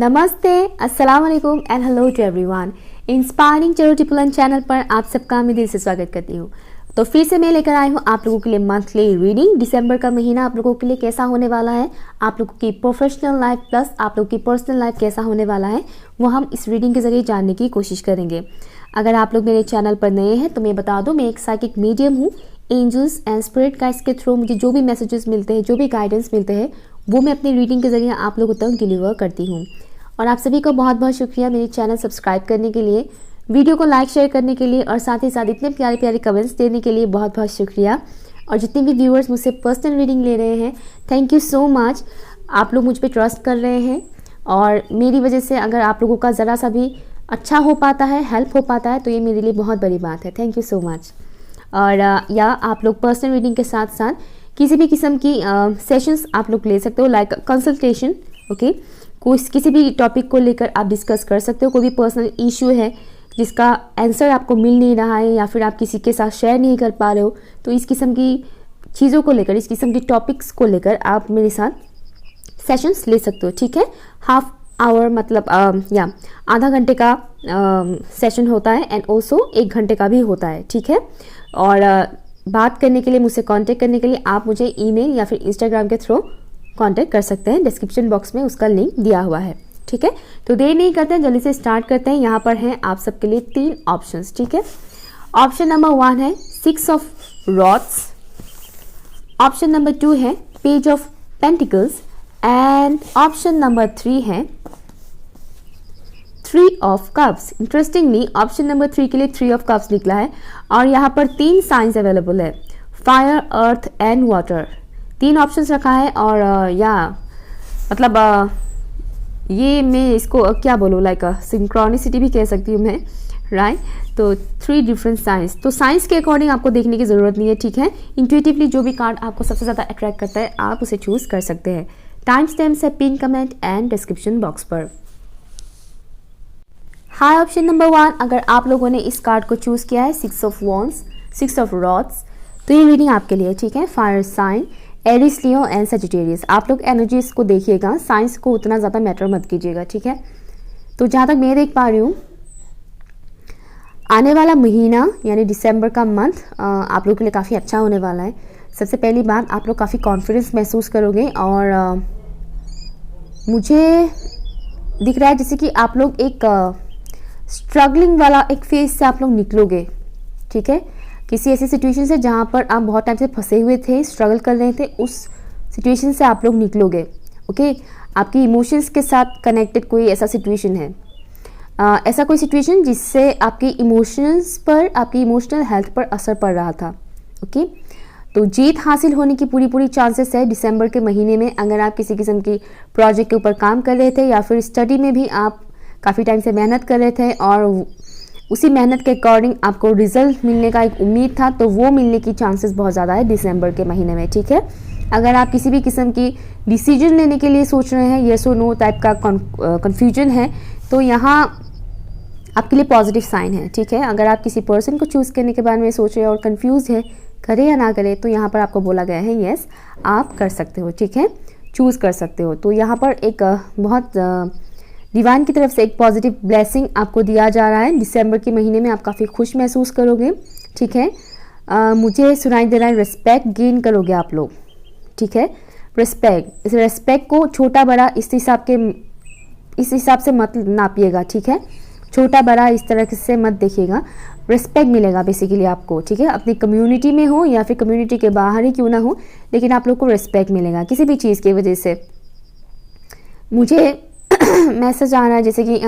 नमस्ते, अस्सलाम वालेकुम and hello to everyone. Inspiring चलो ट्रिपल चैनल पर आप सबका मैं दिल से स्वागत करती हूँ। तो फिर से मैं लेकर आई हूँ आप लोगों के लिए मंथली रीडिंग। दिसंबर का महीना आप लोगों के लिए कैसा होने वाला है, आप लोगों की प्रोफेशनल लाइफ प्लस आप लोगों की पर्सनल लाइफ कैसा होने वाला है, वो हम इस रीडिंग के जरिए जानने की कोशिश करेंगे। अगर आप लोग मेरे चैनल पर नए हैं तो मैं बता दूँ, मैं एक साइकिक मीडियम हूँ। एंजल्स एंड स्पिरिट गाइड्स के थ्रू मुझे जो भी मैसेजेस मिलते हैं, जो भी गाइडेंस मिलते हैं, वो मैं अपनी रीडिंग के जरिए आप लोगों तक डिलीवर करती हूँ। और आप सभी को बहुत बहुत शुक्रिया मेरे चैनल सब्सक्राइब करने के लिए, वीडियो को लाइक शेयर करने के लिए और साथ ही साथ इतने प्यारे प्यारे कमेंट्स देने के लिए बहुत बहुत शुक्रिया। और जितने भी व्यूअर्स मुझसे पर्सनल रीडिंग ले रहे हैं, थैंक यू सो मच। आप लोग मुझ पर ट्रस्ट कर रहे हैं और मेरी वजह से अगर आप लोगों का ज़रा सा भी अच्छा हो पाता है, हेल्प हो पाता है, तो ये मेरे लिए बहुत बड़ी बात है। Thank you so much. और या आप लोग पर्सनल रीडिंग के साथ साथ किसी भी किस्म की सेशंस आप लोग ले सकते हो, लाइक कंसल्टेशन। ओके, किसी भी टॉपिक को लेकर आप डिस्कस कर सकते हो। कोई भी पर्सनल इशू है जिसका आंसर आपको मिल नहीं रहा है या फिर आप किसी के साथ शेयर नहीं कर पा रहे हो, तो इस किस्म की चीज़ों को लेकर, इस किस्म की टॉपिक्स को लेकर आप मेरे साथ सेशंस ले सकते हो। ठीक है, हाफ आवर मतलब या आधा घंटे का सेशन होता है एंड ऑल्सो 1 घंटे का भी होता है। ठीक है, और बात करने के लिए, मुझसे कांटेक्ट करने के लिए आप मुझे ईमेल या फिर इंस्टाग्राम के थ्रू कांटेक्ट कर सकते हैं। डिस्क्रिप्शन बॉक्स में उसका लिंक दिया हुआ है। ठीक है, तो देर नहीं करते हैं, जल्दी से स्टार्ट करते हैं। यहाँ पर हैं आप सबके लिए 3 ऑप्शंस। ठीक है, ऑप्शन नंबर 1 है 6 ऑफ रॉड्स, ऑप्शन नंबर 2 है page of pentacles and option number 3 है 3 of cups. Interestingly option number 3 के लिए 3 ऑफ कप्स निकला है और यहाँ पर 3 साइंस अवेलेबल है, fire, earth and water. 3 options रखा है और या मतलब ये मैं इसको क्या बोलूँ, लाइक सिंक्रोनिसिटी भी कह सकती हूँ मैं, राइट। तो 3 डिफरेंट साइंस, तो साइंस के अकॉर्डिंग आपको देखने की ज़रूरत नहीं है। ठीक है, इंट्यूटिवली जो भी कार्ड आपको सबसे ज़्यादा अट्रैक्ट करता है आप उसे चूज़ कर सकते हैं। टाइम स्टैम्प्स है pin comment and description box पर। हाई ऑप्शन नंबर 1, अगर आप लोगों ने इस कार्ड को चूज़ किया है 6 ऑफ वॉन्ड्स, 6 ऑफ रॉड्स, तो ये रीडिंग आपके लिए। ठीक है, fire sign, Aries, Leo and Sagittarius. आप लोग एनर्जीज को देखिएगा, साइंस को उतना ज़्यादा मैटर मत कीजिएगा। ठीक है, तो जहाँ तक मैं देख पा रही हूँ, आने वाला महीना यानी दिसंबर का मंथ आप लोग के लिए काफ़ी अच्छा होने वाला है। सबसे पहली बात, आप लोग काफ़ी कॉन्फिडेंस महसूस करोगे और मुझे दिख रहा है जैसे कि आप लोग एक स्ट्रगलिंग वाला एक फेज से आप लोग निकलोगे। ठीक है, किसी ऐसी सिचुएशन से जहाँ पर आप बहुत टाइम से फंसे हुए थे, स्ट्रगल कर रहे थे, उस सिचुएशन से आप लोग निकलोगे। ओके, आपकी इमोशंस के साथ कनेक्टेड कोई ऐसा सिचुएशन है, ऐसा कोई सिचुएशन जिससे आपकी इमोशंस पर, आपकी इमोशनल हेल्थ पर असर पड़ रहा था। ओके, तो जीत हासिल होने की पूरी चांसेस है दिसंबर के महीने में। अगर आप किसी किस्म की प्रोजेक्ट के ऊपर काम कर रहे थे या फिर स्टडी में भी आप काफ़ी टाइम से मेहनत कर रहे थे और उसी मेहनत के अकॉर्डिंग आपको रिजल्ट मिलने का एक उम्मीद था, तो वो मिलने की चांसेस बहुत ज़्यादा है दिसंबर के महीने में। ठीक है, अगर आप किसी भी किस्म की डिसीजन लेने के लिए सोच रहे हैं, येस और नो टाइप का कन्फ्यूजन है, तो यहाँ आपके लिए पॉजिटिव साइन है। ठीक है, अगर आप किसी पर्सन को चूज़ करने के बारे में सोच रहे हैं और कन्फ्यूज है करे या ना करे, तो यहाँ पर आपको बोला गया है येस आप कर सकते हो। ठीक है, चूज़ कर सकते हो। तो यहाँ पर एक बहुत डिवाइन की तरफ से एक पॉजिटिव ब्लेसिंग आपको दिया जा रहा है। दिसंबर के महीने में आप काफ़ी खुश महसूस करोगे। ठीक है, मुझे सुनाई दे रहा है रिस्पेक्ट गेन करोगे आप लोग। ठीक है, रिस्पेक्ट, इस रिस्पेक्ट को छोटा बड़ा इस हिसाब से मत नापिएगा। ठीक है, छोटा बड़ा इस तरह से मत देखिएगा, रिस्पेक्ट मिलेगा बेसिकली आपको। ठीक है, अपनी कम्युनिटी में हो या फिर कम्युनिटी के बाहर ही क्यों ना हो, लेकिन आप लोग को रिस्पेक्ट मिलेगा किसी भी चीज़ की वजह से। मुझे मैसेज आ रहा है जैसे कि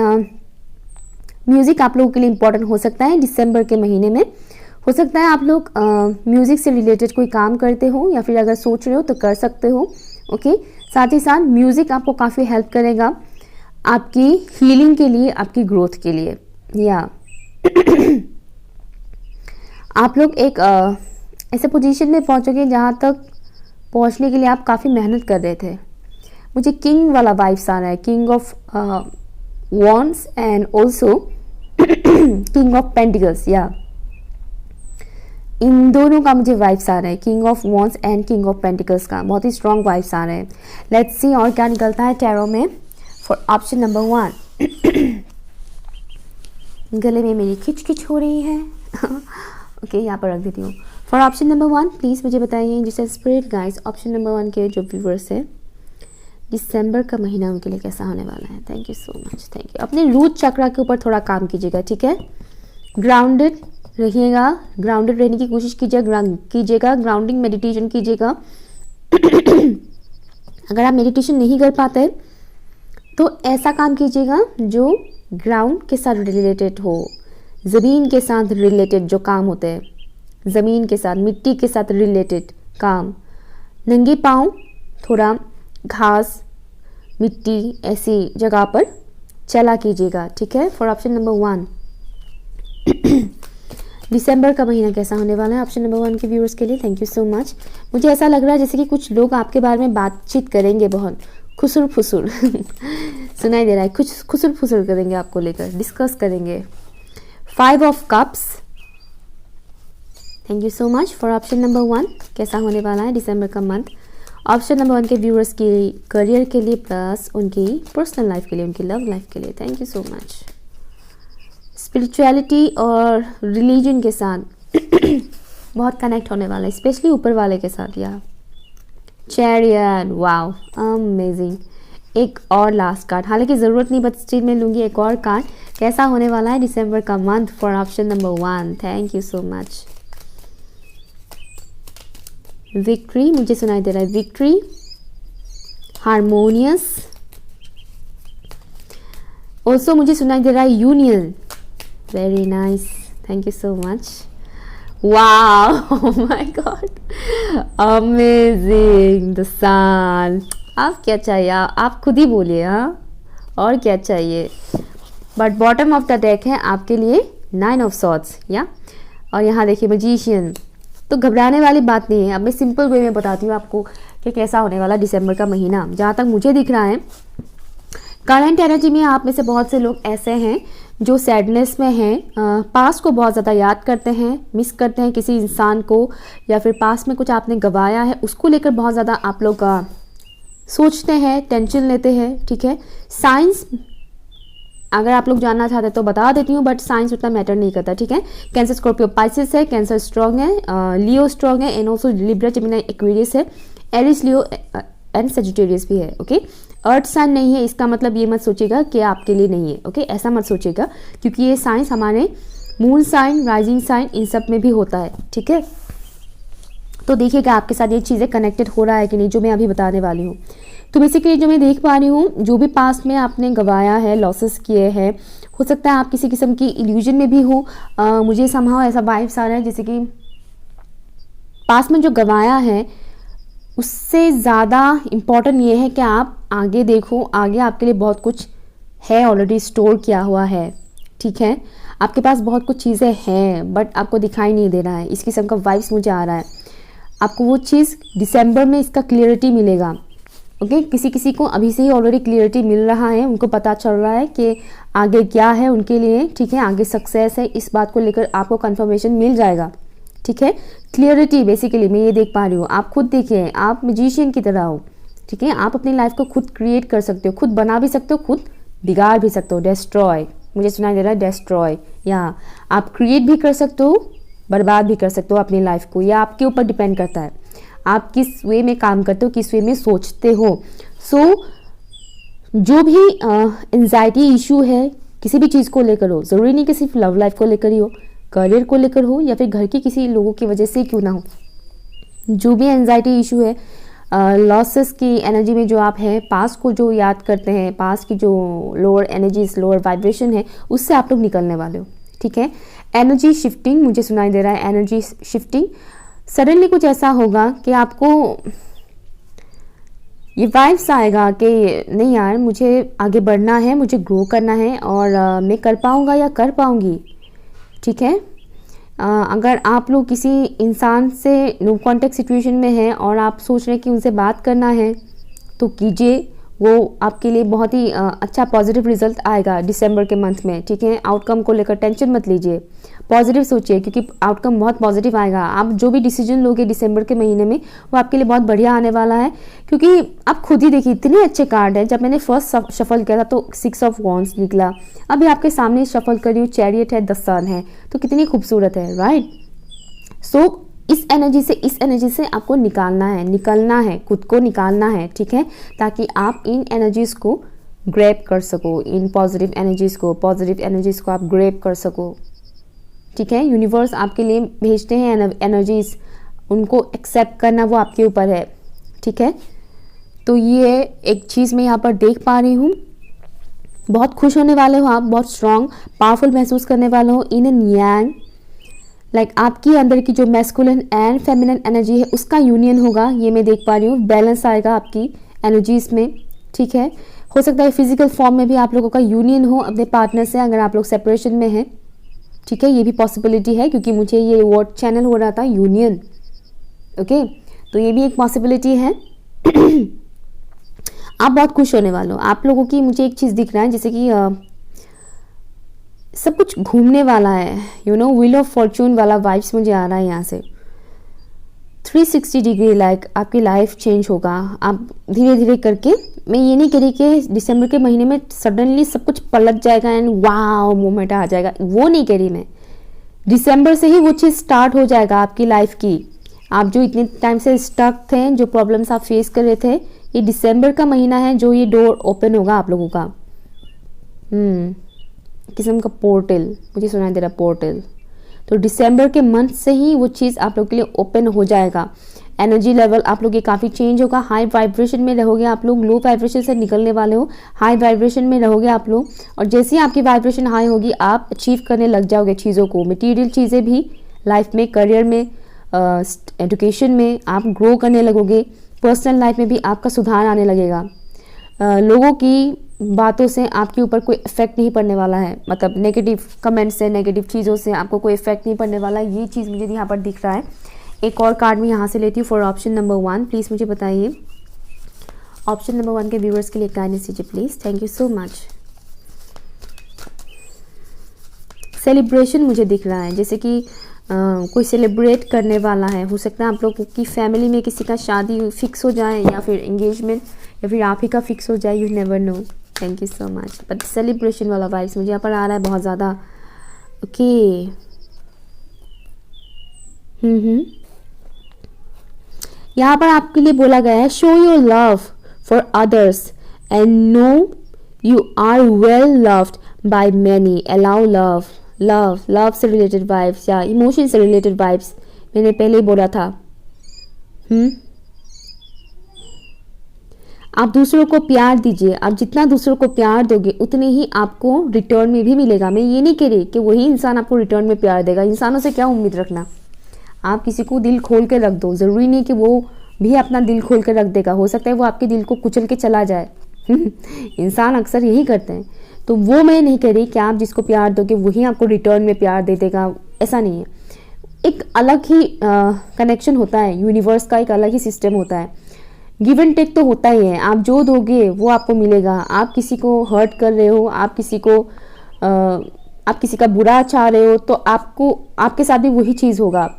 म्यूज़िक आप लोगों के लिए इम्पोर्टेंट हो सकता है दिसंबर के महीने में। हो सकता है आप लोग म्यूज़िक से रिलेटेड कोई काम करते हो या फिर अगर सोच रहे हो तो कर सकते हो। ओके, साथ ही साथ म्यूज़िक आपको काफ़ी हेल्प करेगा आपकी हीलिंग के लिए, आपकी ग्रोथ के लिए। या आप लोग एक ऐसे पोजीशन में पहुंचोगे जहां तक पहुंचने के लिए आप काफ़ी मेहनत कर रहे थे। मुझे किंग वाला वाइब्स आ रहा है, king of wands and also king of pentacles. या इन दोनों का मुझे वाइब्स आ रहा है, king of wands and king of pentacles का बहुत ही स्ट्रॉन्ग वाइब्स आ रहे हैं। लेट्स सी और क्या निकलता है टैरो में। फॉर ऑप्शन नंबर 1, गले में मेरी खिच हो रही है ओके, यहाँ पर रख देती हूँ। फॉर ऑप्शन नंबर 1 प्लीज़ मुझे बताइए जिससे स्पिरिट गाइस, ऑप्शन नंबर 1 के जो व्यूवर्स है, दिसंबर का महीना उनके लिए कैसा होने वाला है। Thank you so much, thank you. अपने रूट चक्रा के ऊपर थोड़ा काम कीजिएगा, ठीक है। ग्राउंडेड रहिएगा, ग्राउंडेड रहने की कोशिश कीजिएगा, ग्राउंडिंग मेडिटेशन कीजिएगा। अगर आप मेडिटेशन नहीं कर पाते तो ऐसा काम कीजिएगा जो ग्राउंड के साथ रिलेटेड हो, ज़मीन के साथ रिलेटेड जो काम होते हैं, ज़मीन के साथ, मिट्टी के साथ रिलेटेड काम। नंगे पाँव थोड़ा घास, मिट्टी ऐसी जगह पर चला कीजिएगा, ठीक है। फॉर ऑप्शन नंबर 1 दिसंबर का महीना कैसा होने वाला है ऑप्शन नंबर 1 के व्यूअर्स के लिए। Thank you so much. मुझे ऐसा लग रहा है जैसे कि कुछ लोग आपके बारे में बातचीत करेंगे, बहुत खुसुर फुसुर सुनाई दे रहा है, कुछ खुसुर फुसुर करेंगे आपको लेकर, डिस्कस करेंगे। 5 of cups, thank you so much. For option number 1 कैसा होने वाला है दिसंबर का मंथ ऑप्शन नंबर 1 के व्यूअर्स की करियर के लिए प्लस उनकी पर्सनल लाइफ के लिए, उनकी लव लाइफ के लिए। Thank you so much. Spirituality और रिलीजन के साथ बहुत कनेक्ट होने वाला है, स्पेशली ऊपर वाले के साथ। या चैरियट, वाओ अमेजिंग। एक और लास्ट कार्ड, हालांकि ज़रूरत नहीं बट स्टिल मैं लूँगी एक और कार्ड। कैसा होने वाला है दिसंबर का month for option number 1। Thank you so much. Victory, मुझे सुनाई दे रहा है विक्ट्री, हारमोनियस, ऑल्सो मुझे सुनाई दे रहा है union. Very nice, thank you so much. Wow my God, amazing. The sun, आप क्या चाहिए, आप खुद ही बोलिए, हाँ और क्या चाहिए। But bottom of the deck है आपके लिए 9 ऑफ सॉर्ड्स, या और यहाँ देखिए मैजिशियन। तो घबराने वाली बात नहीं है। अब मैं सिंपल वे में बताती हूँ आपको कि कैसा होने वाला दिसंबर का महीना। जहाँ तक मुझे दिख रहा है करंट एनर्जी में आप में से बहुत से लोग ऐसे हैं जो सैडनेस में हैं, पास्ट को बहुत ज़्यादा याद करते हैं, मिस करते हैं किसी इंसान को, या फिर पास्ट में कुछ आपने गंवाया है उसको लेकर बहुत ज़्यादा आप लोग सोचते हैं, टेंशन लेते हैं, ठीक है। साइंस अगर आप लोग जानना चाहते हैं तो बता देती हूँ, बट साइंस उतना मैटर नहीं करता, ठीक है। कैंसर, स्कॉर्पियो, पाइसेस है, कैंसर स्ट्रॉन्ग है, लियो स्ट्रॉन्ग है, and also Libra, Gemini, Aquarius है, एरिस, लियो एंड सजिटेरियस भी है, ओके। अर्थ साइन नहीं है, इसका मतलब ये मत सोचिएगा कि आपके लिए नहीं है, ओके, ऐसा मत सोचिएगा, क्योंकि ये साइंस हमारे मून साइन, राइजिंग साइन, इन सब में भी होता है, ठीक है। तो देखिएगा आपके साथ ये चीज़ें कनेक्टेड हो रहा है कि नहीं, जो मैं अभी बताने वाली हूँ। तो बेसिकली जो मैं देख पा रही हूँ, जो भी पास्ट में आपने गंवाया है, लॉसेस किए हैं, हो सकता है आप किसी किस्म की इल्यूजन में भी हो। मुझे समहाउ ऐसा वाइब्स आ रहा है जैसे कि पास्ट में जो गंवाया है उससे ज़्यादा इम्पॉर्टेंट ये है कि आप आगे देखो, आगे आपके लिए बहुत कुछ है, ऑलरेडी स्टोर किया हुआ है, ठीक है। आपके पास बहुत कुछ चीज़ें हैं बट आपको दिखाई नहीं दे रहा है, इस किस्म का वाइब्स मुझे आ रहा है। आपको वो चीज़ दिसंबर में इसका क्लियरिटी मिलेगा, ओके। किसी किसी को अभी से ही ऑलरेडी क्लियरिटी मिल रहा है, उनको पता चल रहा है कि आगे क्या है उनके लिए, ठीक है, आगे सक्सेस है, इस बात को लेकर आपको कंफर्मेशन मिल जाएगा, ठीक है। क्लियरिटी बेसिकली मैं ये देख पा रही हूँ। आप खुद देखिए, आप मैजिशियन की तरह हो, ठीक है। आप अपनी लाइफ को खुद क्रिएट कर सकते हो, खुद बना भी सकते हो, खुद बिगाड़ भी सकते हो, डिस्ट्रॉय, मुझे सुनाई दे रहा है डिस्ट्रॉय। या आप क्रिएट भी कर सकते हो, बर्बाद भी कर सकते हो अपनी लाइफ को, यह आपके ऊपर डिपेंड करता है आप किस वे में काम करते हो, किस वे में सोचते हो। जो भी एंजाइटी इशू है किसी भी चीज़ को लेकर हो, ज़रूरी नहीं कि सिर्फ लव लाइफ को लेकर ही हो, करियर को लेकर हो, या फिर घर के किसी लोगों की वजह से क्यों ना हो, जो भी एंजाइटी इशू है, लॉसेस की एनर्जी में जो आप हैं, पास्ट को जो याद करते हैं, पास्ट की जो लोअर एनर्जीज, लोअर वाइब्रेशन है, उससे आप लोग निकलने वाले हो, ठीक है। एनर्जी शिफ्टिंग मुझे सुनाई दे रहा है, एनर्जी शिफ्टिंग। सडनली कुछ ऐसा होगा कि आपको ये वाइब्स आएगा कि नहीं यार, मुझे आगे बढ़ना है, मुझे ग्रो करना है और मैं कर पाऊँगा या कर पाऊँगी, ठीक है। अगर आप लोग किसी इंसान से नो कॉन्टेक्ट सिचुएशन में हैं और आप सोच रहे हैं कि उनसे बात करना है तो कीजिए, वो आपके लिए बहुत ही अच्छा पॉजिटिव रिजल्ट आएगा दिसंबर के मंथ में, ठीक है। आउटकम को लेकर टेंशन मत लीजिए, पॉजिटिव सोचिए, क्योंकि आउटकम बहुत पॉजिटिव आएगा। आप जो भी डिसीजन लोगे दिसंबर के महीने में वो आपके लिए बहुत बढ़िया आने वाला है, क्योंकि आप खुद ही देखिए इतने अच्छे कार्ड हैं। जब मैंने फर्स्ट शफल किया था तो 6 ऑफ वॉन्ड्स निकला, अभी आपके सामने शफल कर रही हूँ, चैरियट है, द सन है, तो कितनी खूबसूरत है, राइट। सो इस एनर्जी से आपको निकलना है, खुद को निकालना है, ठीक है, ताकि आप इन एनर्जीज को ग्रैब कर सको, इन पॉजिटिव एनर्जीज को आप ग्रैब कर सको, ठीक है। यूनिवर्स आपके लिए भेजते हैं एनर्जीज, उनको एक्सेप्ट करना वो आपके ऊपर है, ठीक है। तो ये एक चीज़ मैं यहाँ पर देख पा रही हूँ, बहुत खुश होने वाले हो आप, बहुत स्ट्रांग पावरफुल महसूस करने वाले हो, इन एंड यांग, लाइक आपकी अंदर की जो मैस्कुलिन एंड फेमिनिन एनर्जी है उसका यूनियन होगा, ये मैं देख पा रही हूँ। बैलेंस आएगा आपकी एनर्जीज में, ठीक है। हो सकता है फिजिकल फॉर्म में भी आप लोगों का यूनियन हो अपने पार्टनर से, अगर आप लोग सेपरेशन में हैं, ठीक है, ये भी पॉसिबिलिटी है, क्योंकि मुझे ये वर्ड चैनल हो रहा था यूनियन, ओके, तो ये भी एक पॉसिबिलिटी है। आप बहुत खुश होने वाले हो। आप लोगों की मुझे एक चीज़ दिख रहा है, जैसे कि सब कुछ घूमने वाला है, you know, wheel of Fortune वाला वाइब्स मुझे आ रहा है यहाँ से। 360 डिग्री लाइक आपकी लाइफ चेंज होगा। आप धीरे धीरे करके, मैं ये नहीं कह रही कि दिसंबर के महीने में सडनली सब कुछ पलट जाएगा एंड वाव मोमेंट आ जाएगा, वो नहीं कह रही मैं। दिसंबर से ही वो चीज़ स्टार्ट हो जाएगा आपकी लाइफ की। आप जो इतने टाइम से स्टक थे, जो प्रॉब्लम्स आप फेस कर रहे थे, ये दिसंबर का महीना है जो ये डोर ओपन होगा आप लोगों का। किस्म का पोर्टल मुझे सुनाई दे रहा, पोर्टल। तो दिसंबर के मंथ से ही वो चीज़ आप लोग के लिए ओपन हो जाएगा। एनर्जी लेवल आप लोग ये काफ़ी चेंज होगा। हाई वाइब्रेशन में रहोगे आप लोग, लो वाइब्रेशन से निकलने वाले हो, हाई वाइब्रेशन में रहोगे आप लोग। और जैसे ही आपकी वाइब्रेशन हाई होगी, आप अचीव करने लग जाओगे चीज़ों को, मटीरियल चीज़ें भी लाइफ में, करियर में, एजुकेशन में आप ग्रो करने लगोगे। पर्सनल लाइफ में भी आपका सुधार आने लगेगा। लोगों की बातों से आपके ऊपर कोई इफेक्ट नहीं पड़ने वाला है, मतलब नेगेटिव कमेंट्स से, नेगेटिव चीज़ों से आपको कोई इफेक्ट नहीं पड़ने वाला है। ये चीज़ मुझे यहाँ पर दिख रहा है। एक और कार्ड मैं यहाँ से लेती हूँ फॉर ऑप्शन नंबर 1। प्लीज़ मुझे बताइए, ऑप्शन नंबर 1 के व्यूअर्स के लिए काइंडनेस दीजिए please, thank you so much. Celebration मुझे दिख रहा है, जैसे कि कोई सेलिब्रेट करने वाला है। हो सकता है आप लोगों की फैमिली में किसी का शादी फिक्स हो जाए, या फिर एंगेजमेंट, या फिर आप ही का फिक्स हो जाए, you never know. Thank you so much. But celebration वाला वाइब्स मुझे यहाँ पर आ रहा है बहुत ज़्यादा। ओके, यहाँ पर आपके लिए बोला गया है, show your love for others and know you are well loved by many. Allow love से रिलेटेड वाइब्स या इमोशन से रिलेटेड वाइब्स मैंने पहले ही बोला था। आप दूसरों को प्यार दीजिए। आप जितना दूसरों को प्यार दोगे उतने ही आपको रिटर्न में भी मिलेगा। मैं ये नहीं कह रही कि वही इंसान आपको रिटर्न में प्यार देगा। इंसानों से क्या उम्मीद रखना। आप किसी को दिल खोल के रख दो, ज़रूरी नहीं कि वो भी अपना दिल खोल के रख देगा। हो सकता है वो आपके दिल को कुचल के चला जाए। इंसान अक्सर यही करते हैं। तो वो मैं नहीं कह रही कि आप जिसको प्यार दोगे वही आपको रिटर्न में प्यार दे देगा, ऐसा नहीं है। एक अलग ही कनेक्शन होता है, यूनिवर्स का एक अलग ही सिस्टम होता है। गिव एंड टेक तो होता ही है। आप जो दोगे वो आपको मिलेगा। आप किसी को हर्ट कर रहे हो, आप किसी का बुरा चाह रहे हो, तो आपके साथ भी वही चीज़ होगा।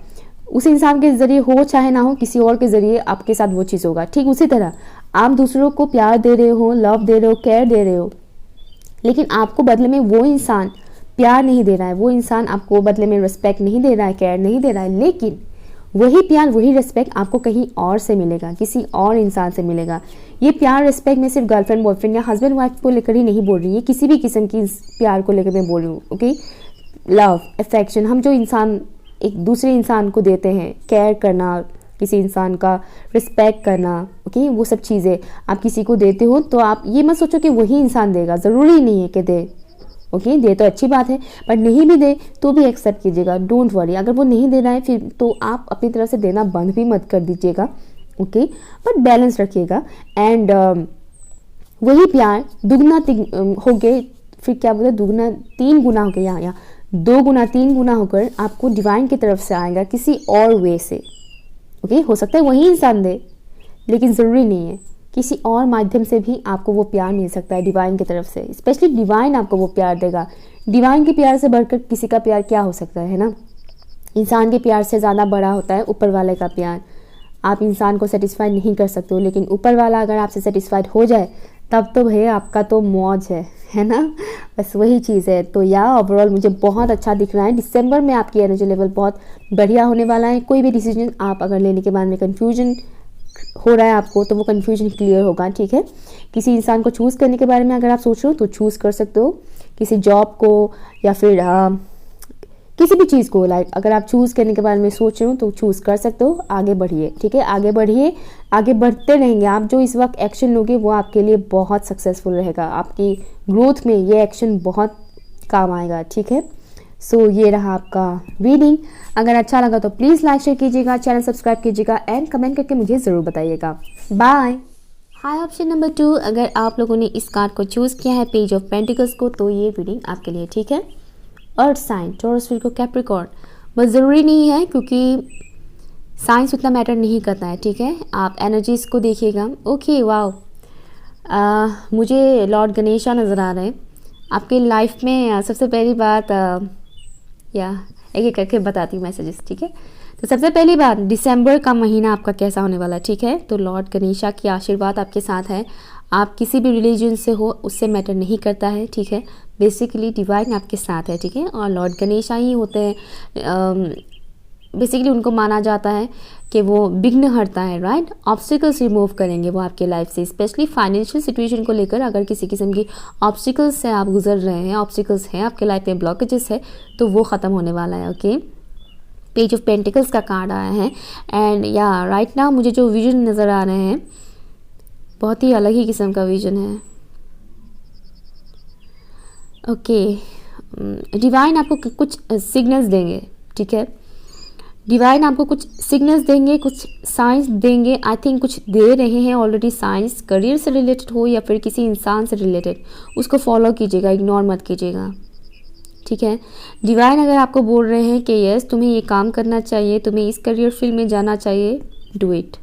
उस इंसान के ज़रिए हो चाहे ना हो, किसी और के ज़रिए आपके साथ वो चीज़ होगा। ठीक उसी तरह आप दूसरों को प्यार दे रहे हो, लव दे रहे हो, केयर दे रहे हो, लेकिन आपको बदले में वो इंसान प्यार नहीं दे रहा है, वो इंसान आपको बदले में रिस्पेक्ट नहीं दे रहा है, केयर नहीं दे रहा है। लेकिन वही प्यार, वही रिस्पेक्ट आपको कहीं और से मिलेगा, किसी और इंसान से मिलेगा। ये प्यार रिस्पेक्ट में सिर्फ गर्लफ्रेंड बॉयफ्रेंड या हस्बैंड वाइफ को लेकर ही नहीं बोल रही है, किसी भी किस्म की प्यार को लेकर मैं बोल रही हूँ। ओके, लव, अफेक्शन, हम जो इंसान एक दूसरे इंसान को देते हैं, केयर करना, किसी इंसान का रिस्पेक्ट करना, ओके, वो सब चीज़ें आप किसी को देते हो तो आप ये मत सोचो कि वही इंसान देगा। ज़रूरी नहीं है कि दे, ओके, दे तो अच्छी बात है, बट नहीं भी दे तो भी एक्सेप्ट कीजिएगा। डोंट वरी, अगर वो नहीं दे रहा है फिर तो आप अपनी तरफ से देना बंद भी मत कर दीजिएगा, ओके, बट बैलेंस रखिएगा। एंड वही प्यार दुगना हो गए, फिर क्या बोलते, दुगना 3 गुना हो गया, यहाँ 2 गुना 3 गुना होकर आपको डिवाइन की तरफ से आएगा किसी और वे से। ओके, हो सकता है वही इंसान दे, लेकिन ज़रूरी नहीं है किसी और माध्यम से भी आपको वो प्यार मिल सकता है डिवाइन की तरफ से। स्पेशली डिवाइन आपको वो प्यार देगा। डिवाइन के प्यार से बढ़कर किसी का प्यार क्या हो सकता है ना। इंसान के प्यार से ज़्यादा बड़ा होता है ऊपर वाले का प्यार। आप इंसान को सेटिस्फाई नहीं कर सकते हो, लेकिन ऊपर वाला अगर आपसे सेटिस्फाइड हो जाए तब तो भैया आपका तो मौज है ना। बस वही चीज़ है। तो या ओवरऑल मुझे बहुत अच्छा दिख रहा है। दिसंबर में आपकी एनर्जी लेवल बहुत बढ़िया होने वाला है। कोई भी डिसीजन आप अगर लेने के बाद में कन्फ्यूजन हो रहा है आपको, तो वो कन्फ्यूजन क्लियर होगा, ठीक है। किसी इंसान को चूज़ करने के बारे में अगर आप सोच रहे हो तो चूज़ कर सकते हो, किसी जॉब को या फिर किसी भी चीज़ को। लाइक अगर आप चूज़ करने के बारे में सोच रहे हो तो चूज़ कर सकते हो। आगे बढ़िए, ठीक है, आगे बढ़िए, आगे बढ़ते रहेंगे। आप जो इस वक्त एक्शन लोगे वो आपके लिए बहुत सक्सेसफुल रहेगा। आपकी ग्रोथ में ये एक्शन बहुत काम आएगा, ठीक है। सो ये रहा आपका रीडिंग। अगर अच्छा लगा तो प्लीज़ लाइक शेयर कीजिएगा, चैनल सब्सक्राइब कीजिएगा एंड कमेंट करके मुझे ज़रूर बताइएगा। बाय। हाय, ऑप्शन नंबर 2, अगर आप लोगों ने इस कार्ड को चूज़ किया है पेज ऑफ पेंटिकल्स को, तो ये रीडिंग आपके लिए, ठीक है। Earth sign, Taurus, Virgo, Capricorn, बस ज़रूरी नहीं है क्योंकि साइंस उतना मैटर नहीं करता है, ठीक है। आप एनर्जीज़ को देखिएगा। ओके, वाओ, मुझे लॉर्ड गणेशा नज़र आ रहे हैं आपकी लाइफ में। सबसे पहली बात या एक एक करके बताती हूँ मैसेजेस, ठीक है। तो सबसे पहली बात, दिसंबर का महीना आपका कैसा होने वाला है, ठीक है। तो लॉर्ड गणेशा की आशीर्वाद आपके साथ है। आप किसी भी रिलीजन से हो उससे मैटर नहीं करता है, ठीक है। बेसिकली डिवाइन आपके साथ है, ठीक है। और लॉर्ड गणेशा ही होते हैं, बेसिकली उनको माना जाता है कि वो विघ्न हरता है, राइट। ऑब्स्टिकल्स रिमूव करेंगे वो आपके लाइफ से, स्पेशली फाइनेंशियल सिचुएशन को लेकर। अगर किसी किस्म की ऑब्स्टिकल्स से आप गुजर रहे हैं, ऑब्स्टिकल्स हैं आपके लाइफ में, ब्लॉकेजेस है, तो वो ख़त्म होने वाला है, ओके। पेज ऑफ पेंटिकल्स का कार्ड आया है एंड या राइट नाउ मुझे जो विजन नज़र आ रहे हैं बहुत ही अलग ही किस्म का विजन है, ओके। डिवाइन आपको कुछ सिग्नल्स देंगे, ठीक है। डिवाइन आपको कुछ सिग्नल्स देंगे, कुछ साइंस देंगे। आई थिंक कुछ दे रहे हैं ऑलरेडी साइंस, करियर से रिलेटेड हो या फिर किसी इंसान से रिलेटेड, उसको फॉलो कीजिएगा, इग्नोर मत कीजिएगा, ठीक है। डिवाइन अगर आपको बोल रहे हैं कि यस तुम्हें ये काम करना चाहिए, तुम्हें इस करियर फील्ड में जाना चाहिए, डू इट।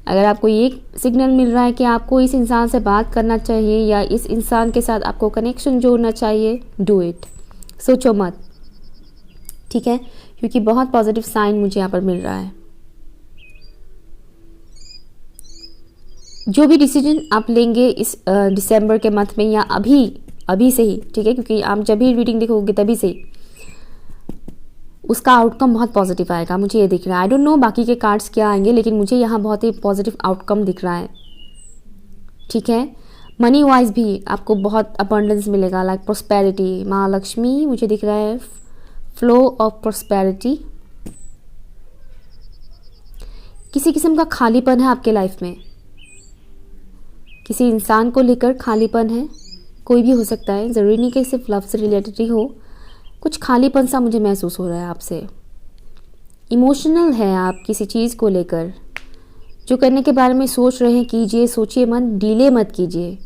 अगर आपको ये सिग्नल मिल रहा है कि आपको इस इंसान से बात करना चाहिए या इस इंसान के साथ आपको कनेक्शन जोड़ना चाहिए, डू इट, सोचो मत, ठीक है, क्योंकि बहुत पॉजिटिव साइन मुझे यहाँ पर मिल रहा है। जो भी डिसीजन आप लेंगे इस दिसंबर के मंथ में या अभी से ही, ठीक है, क्योंकि आप जब भी रीडिंग देखोगे तभी से उसका आउटकम बहुत पॉजिटिव आएगा, मुझे ये दिख रहा है। आई डोंट नो बाकी के कार्ड्स क्या आएंगे, लेकिन मुझे यहाँ बहुत ही पॉजिटिव आउटकम दिख रहा है, ठीक है। मनी वाइज भी आपको बहुत अबंडेंस मिलेगा, लाइक प्रोस्पेरिटी, माँ लक्ष्मी मुझे दिख रहा है, फ्लो ऑफ प्रोस्पेरिटी। किसी किस्म का खालीपन है आपके लाइफ में, किसी इंसान को लेकर खालीपन है, कोई भी हो सकता है, ज़रूरी नहीं कि सिर्फ लव से रिलेटेड ही हो। कुछ खालीपन सा मुझे महसूस हो रहा है आपसे। इमोशनल है आप किसी चीज़ को लेकर, जो करने के बारे में सोच रहे हैं कीजिए, सोचिए मत, डिले मत कीजिए।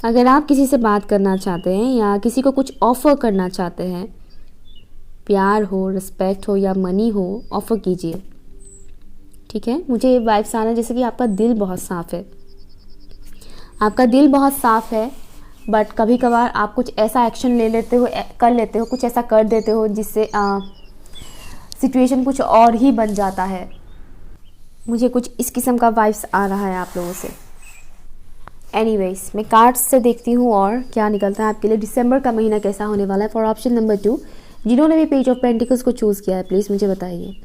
अगर आप किसी से बात करना चाहते हैं या किसी को कुछ ऑफ़र करना चाहते हैं, प्यार हो, रिस्पेक्ट हो या मनी हो, ऑफ़र कीजिए, ठीक है। मुझे वाइब्स आ रहा है जैसे कि आपका दिल बहुत साफ़ है, आपका दिल बहुत साफ़ है, बट कभी कभार आप कुछ ऐसा एक्शन ले लेते हो, कर लेते हो, कुछ ऐसा कर देते हो जिससे सिचुएशन कुछ और ही बन जाता है। मुझे कुछ इस किस्म का वाइब्स आ रहा है आप लोगों से। एनीवेज, मैं कार्ड्स से देखती हूँ और क्या निकलता है आपके लिए। दिसंबर का महीना कैसा होने वाला है फॉर ऑप्शन नंबर 2। जिन्होंने भी पेज ऑफ पेंटिकल्स को चूज़ किया है प्लीज़ मुझे बताइए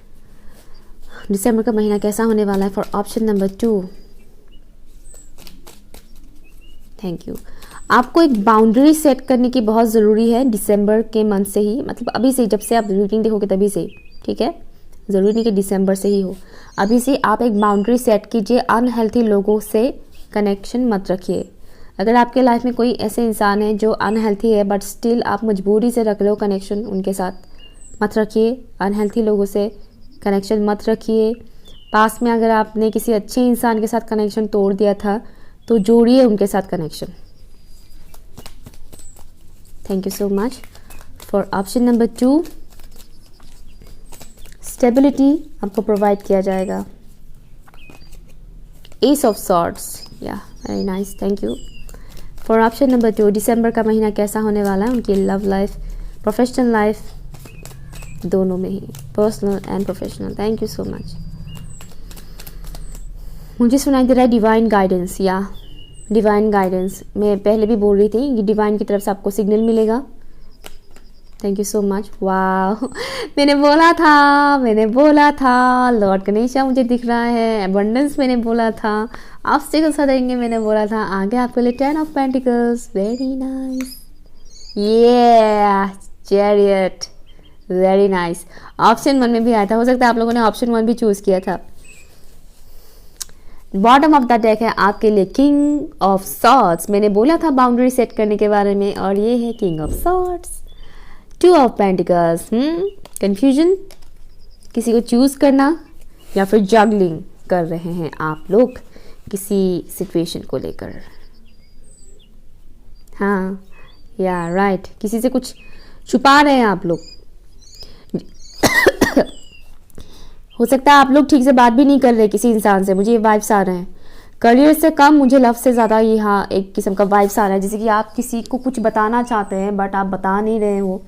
दिसंबर का महीना कैसा होने वाला है for option number 2। Thank you. आपको एक बाउंड्री सेट करने की बहुत ज़रूरी है दिसंबर के मंथ से ही, मतलब अभी से, जब से आप रीडिंग देखोगे तभी से, ठीक है। ज़रूरी नहीं कि दिसंबर से ही हो, अभी से आप एक बाउंड्री सेट कीजिए। अनहेल्थी लोगों से कनेक्शन मत रखिए। अगर आपके लाइफ में कोई ऐसे इंसान है जो अनहेल्थी है बट स्टिल आप मजबूरी से रख रहे हो कनेक्शन, उनके साथ मत रखिए। अनहेल्थी लोगों से कनेक्शन मत रखिए। पास में अगर आपने किसी अच्छे इंसान के साथ कनेक्शन तोड़ दिया था तो जोड़िए उनके साथ connection. Thank you so much for option number 2। Stability आपको प्रोवाइड किया जाएगा। एस ऑफ सॉर्ड्स, या very nice, thank you. For option number 2, दिसंबर का महीना कैसा होने वाला है उनकी लव लाइफ, प्रोफेशनल लाइफ, दोनों में ही, personal and professional. Thank you so much. मुझे सुनाई दे रहा है डिवाइन गाइडेंस, या डिवाइन गाइडेंस। मैं पहले भी बोल रही थी कि डिवाइन की तरफ से आपको सिग्नल मिलेगा। Thank you so much. वाह, मैंने बोला था लॉर्ड गणेशा मुझे दिख रहा है, एबंडेंस मैंने बोला था, ऑब्स्टिकल्स हटेंगे मैंने बोला था, आगे आपके लिए 10 ऑफ पेंटिकल्स, वेरी नाइस, ये चैरियट, वेरी नाइस। ऑप्शन 1 में भी आया था, हो सकता है आप लोगों ने ऑप्शन 1 भी चूज किया था। बॉटम ऑफ द डेक है आपके लिए किंग ऑफ सॉर्ड्स। मैंने बोला था बाउंड्री सेट करने के बारे में, और ये है king of swords. 2 of pentacles, confusion, किसी को चूज करना, या फिर जगलिंग कर रहे हैं आप लोग किसी सिचुएशन को लेकर। हाँ, या राइट, किसी से कुछ छुपा रहे हैं आप लोग। हो सकता है आप लोग ठीक से बात भी नहीं कर रहे किसी इंसान से, मुझे ये वाइब्स आ रहे हैं। करियर से कम, मुझे लव से ज़्यादा यहाँ एक किस्म का वाइब्स आ रहा है, जैसे कि आप किसी को कुछ बताना चाहते हैं बट आप बता नहीं रहे हो।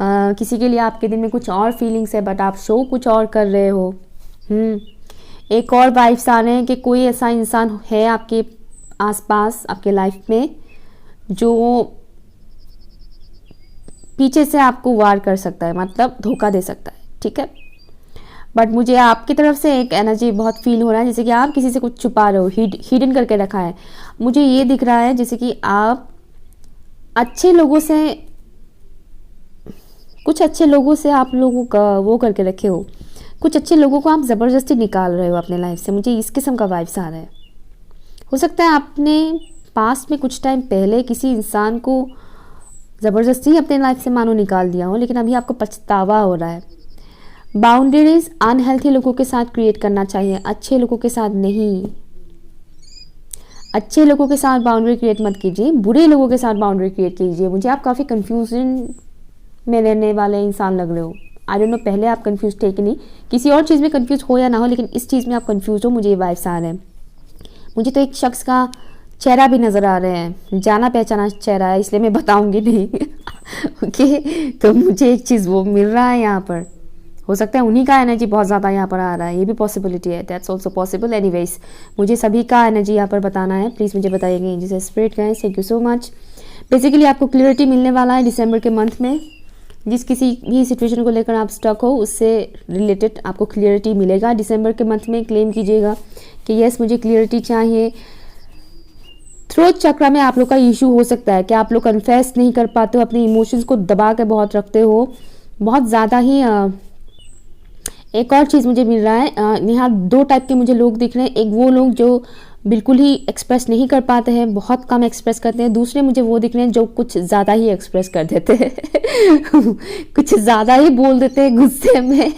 किसी के लिए आपके दिल में कुछ और फीलिंग्स है बट आप शो कुछ और कर रहे हो। एक और वाइब्स आ रहे हैं कि कोई ऐसा इंसान है आपके आसपास, आपके लाइफ में, जो पीछे से आपको वार कर सकता है, मतलब धोखा दे सकता है, ठीक है। बट मुझे आपकी तरफ से एक एनर्जी बहुत फील हो रहा है, जैसे कि आप किसी से कुछ छुपा रहे हो, हिडन करके रखा है। मुझे ये दिख रहा है जैसे कि आप अच्छे लोगों से, कुछ अच्छे लोगों से आप लोगों का वो करके रखे हो, कुछ अच्छे लोगों को आप ज़बरदस्ती निकाल रहे हो अपने लाइफ से। मुझे इस किस्म का वाइब्स आ रहा है। हो सकता है आपने पास्ट में कुछ टाइम पहले किसी इंसान को ज़बरदस्ती अपने लाइफ से मानो निकाल दिया हो, लेकिन अभी आपको पछतावा हो रहा है। बाउंड्रीज अनहेल्थी लोगों के साथ क्रिएट करना चाहिए, अच्छे लोगों के साथ नहीं। अच्छे लोगों के साथ बाउंड्री क्रिएट मत कीजिए, बुरे लोगों के साथ बाउंड्री क्रिएट कीजिए। मुझे आप काफ़ी कंफ्यूजन में रहने वाले इंसान लग रहे हो। आई डोंट नो पहले आप कंफ्यूज थे कि नहीं, किसी और चीज़ में कंफ्यूज हो या ना हो, लेकिन इस चीज़ में आप कंफ्यूज हो, मुझे ये वाइब्स आ रहे हैं। मुझे तो एक शख्स का चेहरा भी नज़र आ रहे हैं, जाना पहचाना चेहरा है, इसलिए मैं बताऊंगी नहीं। ओके, तो मुझे एक चीज़ वो मिल रहा है यहाँ पर। हो सकता है उन्हीं का एनर्जी बहुत ज़्यादा यहाँ पर आ रहा है, ये भी पॉसिबिलिटी है, दैट्स ऑल्सो पॉसिबल। एनीवेज, मुझे सभी का एनर्जी यहाँ पर बताना है, प्लीज़ मुझे बताइएगा। जैसे spirit guys, thank you so much. Basically आपको क्लियरिटी मिलने वाला है दिसंबर के मंथ में। जिस किसी भी सिचुएशन को लेकर आप स्टक हो, उससे रिलेटेड आपको क्लियरिटी मिलेगा दिसंबर के मंथ में। क्लेम कीजिएगा कि यस मुझे क्लियरिटी चाहिए। थ्रोट चक्र में आप लोग का इशू हो सकता है कि आप लोग कन्फेस नहीं कर पाते हो, अपने इमोशंस को दबा के बहुत रखते हो, बहुत ज़्यादा ही। एक और चीज़ मुझे मिल रहा है, यहाँ 2 टाइप के मुझे लोग दिख रहे हैं। एक वो लोग जो बिल्कुल ही एक्सप्रेस नहीं कर पाते हैं, बहुत कम एक्सप्रेस करते हैं। दूसरे मुझे वो दिख रहे हैं जो कुछ ज़्यादा ही एक्सप्रेस कर देते हैं। कुछ ज़्यादा ही बोल देते हैं गुस्से में,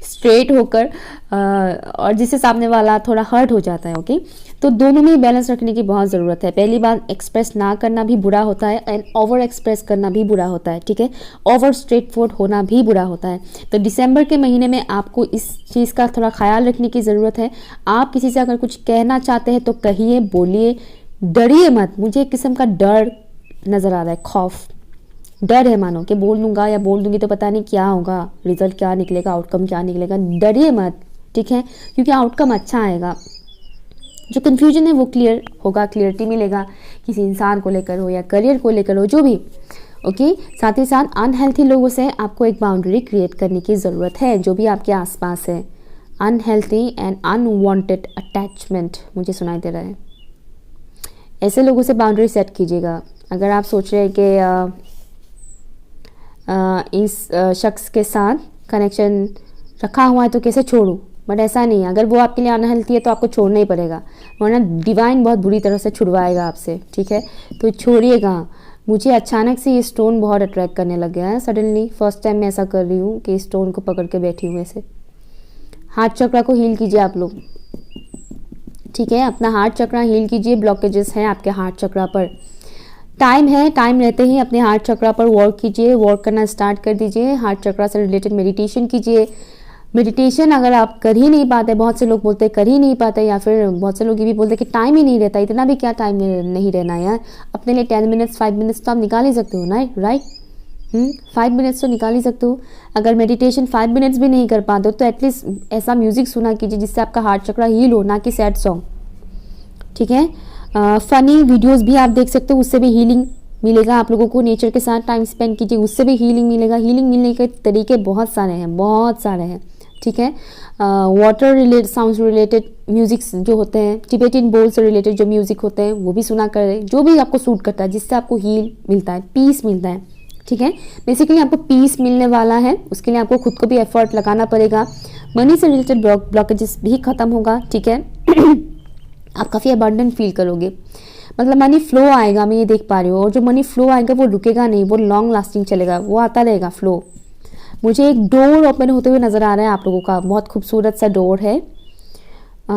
स्ट्रेट होकर, और जिससे सामने वाला थोड़ा हर्ट हो जाता है। ओके, तो दोनों में बैलेंस रखने की बहुत ज़रूरत है। पहली बात, एक्सप्रेस ना करना भी बुरा होता है, एंड ओवर एक्सप्रेस करना भी बुरा होता है, ठीक है। ओवर स्ट्रेट फॉरवर्ड होना भी बुरा होता है। तो दिसंबर के महीने में आपको इस चीज़ का थोड़ा ख्याल रखने की ज़रूरत है। आप किसी से अगर कुछ कहना चाहते हैं तो कहिए, बोलिए, डरिए मत। मुझे एक किस्म का डर नज़र आ रहा है, खौफ, डर है मानो कि बोल दूंगा या बोल दूंगी तो पता नहीं क्या होगा, रिजल्ट क्या निकलेगा, आउटकम क्या निकलेगा। डरिए मत, ठीक है, क्योंकि आउटकम अच्छा आएगा। जो कन्फ्यूजन है वो क्लियर होगा, क्लियरिटी मिलेगा, किसी इंसान को लेकर हो या करियर को लेकर हो, जो भी। ओके, साथ ही साथ अनहेल्थी लोगों से आपको एक बाउंड्री क्रिएट करने की ज़रूरत है, जो भी आपके आसपास है। अनहेल्थी एंड अनवांटेड अटैचमेंट मुझे सुनाई दे रहा है। ऐसे लोगों से बाउंड्री सेट कीजिएगा। अगर आप सोच रहे हैं कि इस शख्स के साथ कनेक्शन रखा हुआ है तो कैसे छोड़ूं, बट ऐसा नहीं है। अगर वो आपके लिए अनहेल्थी है तो आपको छोड़ना ही पड़ेगा, वरना डिवाइन बहुत बुरी तरह से छुड़वाएगा आपसे, ठीक है। तो छोड़िएगा। मुझे अचानक से ये स्टोन बहुत अट्रैक्ट करने लग गया है सडनली। फर्स्ट टाइम मैं ऐसा कर रही हूँ कि स्टोन को पकड़ के बैठी हूँ ऐसे। हार्ट चक्र को हील कीजिए आप लोग, ठीक है। अपना हार्ट चक्र हील कीजिए। ब्लॉकेजेस हैं आपके हार्ट चक्र पर, टाइम है, टाइम रहते ही अपने हार्ट चक्र पर वर्क कीजिए। वर्क करना स्टार्ट कर दीजिए। हार्ट चक्र से रिलेटेड मेडिटेशन कीजिए, मेडिटेशन अगर आप कर ही नहीं पाते, बहुत से लोग बोलते हैं कर ही नहीं पाते, या फिर बहुत से लोग ये भी बोलते हैं कि टाइम ही नहीं रहता, इतना भी क्या टाइम नहीं रहना यार, अपने लिए 10 मिनट्स 5 मिनट्स तो आप निकाल ही सकते हो ना, राइट। 5 मिनट्स तो निकाल ही सकते हो। अगर मेडिटेशन 5 मिनट्स भी नहीं कर पाते हो तो एटलीस्ट ऐसा म्यूजिक सुना कीजिए जिससे आपका हार्ट चक्र हील हो, ना कि सैड सॉन्ग, ठीक है। फनी वीडियोस भी आप देख सकते हो, उससे भी हीलिंग मिलेगा आप लोगों को। नेचर के साथ टाइम स्पेंड कीजिए, उससे भी हीलिंग मिलेगा। हीलिंग मिलने के तरीके बहुत सारे हैं, ठीक है। Water related, sound related music जो होते हैं, टिबेटियन बोल से रिलेटेड जो म्यूजिक होते हैं वो भी सुना करें, जो भी आपको सूट करता है, जिससे आपको हील मिलता है, पीस मिलता है, ठीक है। बेसिकली आपको पीस मिलने वाला है, उसके लिए आपको खुद को भी एफर्ट लगाना पड़ेगा। मनी से रिलेटेड ब्लॉकेजेस भी खत्म होगा, ठीक है। आप काफ़ी अबंडेंट फील करोगे, मतलब मनी फ्लो आएगा, मैं ये देख पा रही हूँ। और जो मनी फ्लो आएगा वो रुकेगा नहीं, वो लॉन्ग लास्टिंग चलेगा, वो आता रहेगा फ्लो। मुझे एक डोर ओपन होते हुए नज़र आ रहा है आप लोगों का, बहुत खूबसूरत सा डोर है,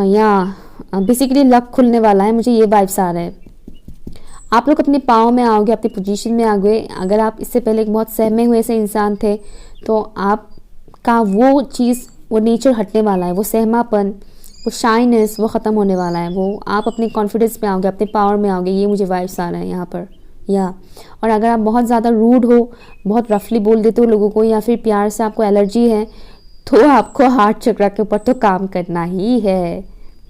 या बेसिकली लक खुलने वाला है, मुझे ये वाइब्स आ रहे हैं। आप लोग अपने पाँव में आओगे, अपनी पोजीशन में आओगे। अगर आप इससे पहले एक बहुत सहमे हुए से इंसान थे तो आपका वो चीज़, वो नेचर हटने वाला है, वो सहमापन, वो शाइनेस, वो ख़त्म होने वाला है। वो आप अपने कॉन्फिडेंस में आओगे, अपने पावर में आओगे, ये मुझे वाइब्स आ रहे हैं यहाँ पर, या। और अगर आप बहुत ज़्यादा रूड हो, बहुत रफली बोल देते हो लोगों को, या फिर प्यार से आपको एलर्जी है, तो आपको हार्ट चक्र के ऊपर तो काम करना ही है।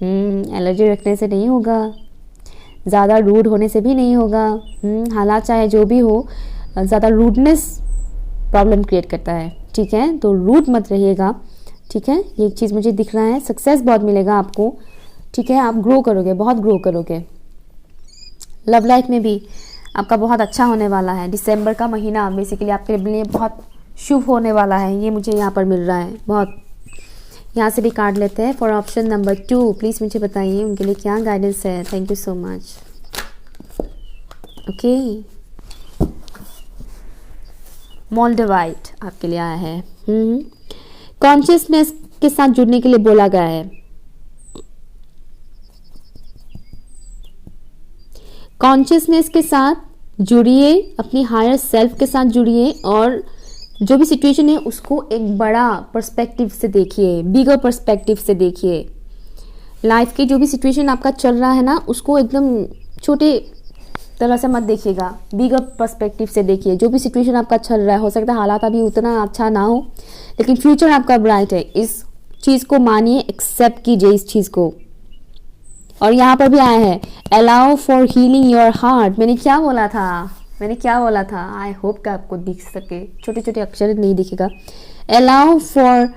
एलर्जी रखने से नहीं होगा, ज़्यादा रूड होने से भी नहीं होगा। हालात चाहे जो भी हो, ज़्यादा रूडनेस प्रॉब्लम क्रिएट करता है, ठीक है। तो रूड मत रहिएगा, ठीक है। ये एक चीज़ मुझे दिख रहा है, सक्सेस बहुत मिलेगा आपको, ठीक है। आप ग्रो करोगे, बहुत ग्रो करोगे। लव लाइफ में भी आपका बहुत अच्छा होने वाला है। दिसंबर का महीना बेसिकली आपके लिए बहुत शुभ होने वाला है, ये मुझे यहाँ पर मिल रहा है बहुत। यहाँ से भी कार्ड लेते हैं फॉर ऑप्शन नंबर 2। प्लीज़ मुझे बताइए उनके लिए क्या गाइडेंस है। Thank you so much. Okay, मोल्डवाइट आपके लिए आया है। कॉन्शियसनेस के साथ जुड़ने के लिए बोला गया है। कॉन्शियसनेस के साथ जुड़िए, अपनी हायर सेल्फ के साथ जुड़िए, और जो भी सिचुएशन है उसको एक बड़ा पर्सपेक्टिव से देखिए, बिगर पर्सपेक्टिव से देखिए। लाइफ की जो भी सिचुएशन आपका चल रहा है ना, उसको एकदम छोटे तरह से मत देखिएगा, बिगर पर्सपेक्टिव से देखिए। जो भी सिचुएशन आपका चल रहा है, हो सकता है हालात अभी उतना अच्छा ना हो, लेकिन फ्यूचर आपका ब्राइट है। इस चीज़ को मानिए, एक्सेप्ट कीजिए इस चीज़ को। और यहाँ पर भी आया है allow for healing your heart. मैंने क्या बोला था, आई होप कि आपको दिख सके, छोटे छोटे अक्षर नहीं दिखेगा। Allow for